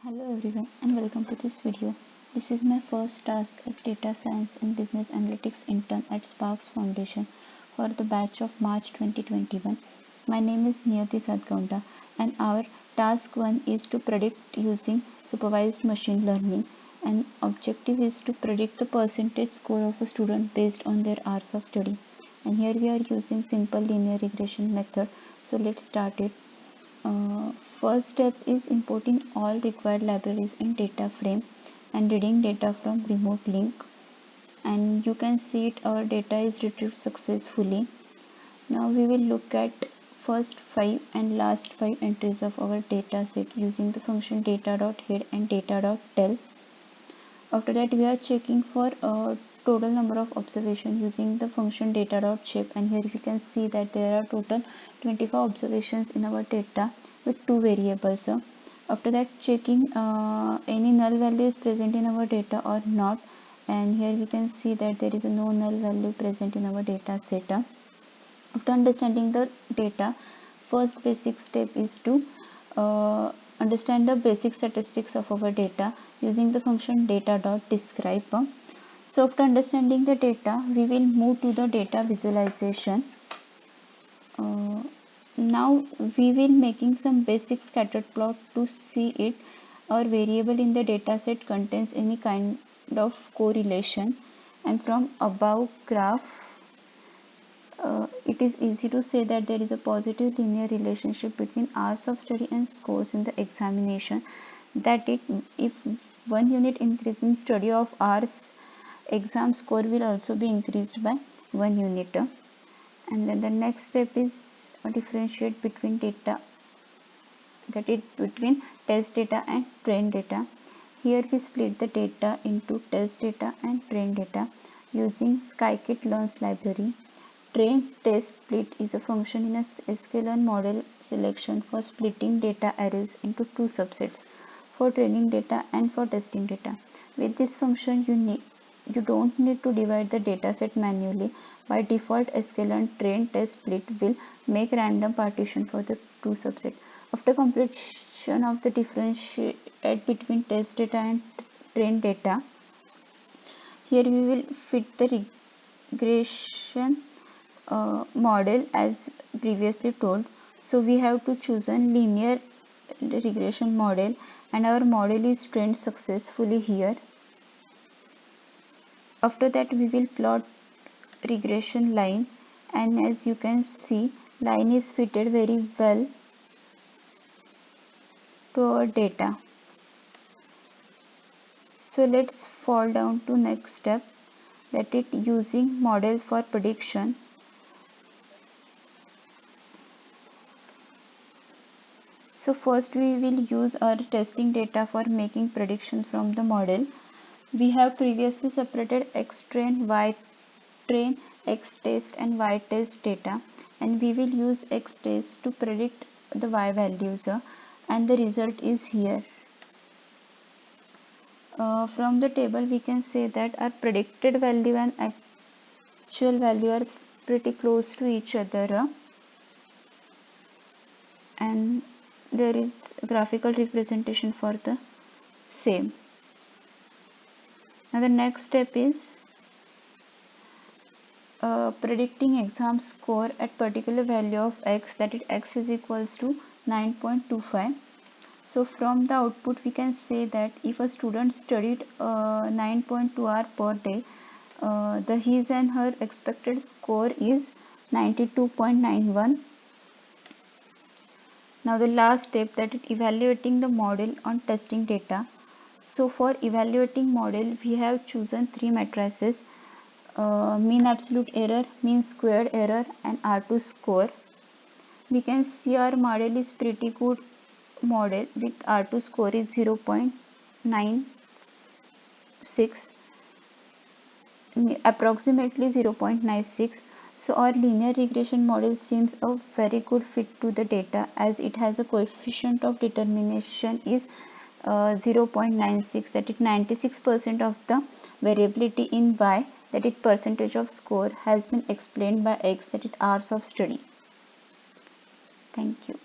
Hello everyone and welcome to this video. This is my first task as data science and business analytics intern at Sparks Foundation for the batch of March 2021. My name is Niyati Sadgaonda and our task 1 is to predict using supervised machine learning, and objective is to predict the percentage score of a student based on their hours of study. And here we are using simple linear regression method. So let's start it. First step is importing all required libraries and data frame and reading data from remote link, and you can see it, our data is retrieved successfully. Now we will look at first 5 and last 5 entries of our data set using the function data.head and data.tell. After that we are checking for a total number of observations using the function data.shape, and here you can see that there are total 25 observations in our data with two variables. After that checking any null value is present in our data or not, and here we can see that there is no null value present in our data set. After understanding the data, first basic step is to understand the basic statistics of our data using the function data.describe. So after understanding the data, we will move to the data visualization. Now we will making some basic scattered plot to see it our variable in the dataset contains any kind of correlation, and from above graph it is easy to say that there is a positive linear relationship between hours of study and scores in the examination, that if 1 unit increase in study of hours, exam score will also be increased by 1 unit. And then the next step is differentiate between data, that is between test data and trained data. Here we split the data into test data and trained data using scikit-learn's library. Train test split is a function in a sklearn model selection for splitting data arrays into two subsets, for training data and for testing data. With this function you don't need to divide the dataset manually. By default, sklearn train test split will make random partition for the two subsets. After completion of the differentiate between test data and trained data, here we will fit the regression model as previously told. So we have to choose a linear regression model, and our model is trained successfully here. After that we will plot regression line, and as you can see line is fitted very well to our data. So let's fall down to next step, that is using models for prediction. So first we will use our testing data for making prediction from the model. We have previously separated X-train, Y-train, X-test and Y-test data, and we will use X-test to predict the Y values, and the result is here. From the table we can say that our predicted value and actual value are pretty close to each other, and there is graphical representation for the same. Now the next step is predicting exam score at particular value of x, that is x is equals to 9.25. So from the output we can say that if a student studied 9.2 hours per day, the his and her expected score is 92.91. Now the last step, that is evaluating the model on testing data. So for evaluating model we have chosen three matrices, mean absolute error, mean squared error and R2 score. We can see our model is pretty good model with R2 score is 0.96, approximately 0.96. So our linear regression model seems a very good fit to the data, as it has a coefficient of determination is 0.96, that is 96% of the variability in Y, that is percentage of score, has been explained by X, that is hours of study. Thank you.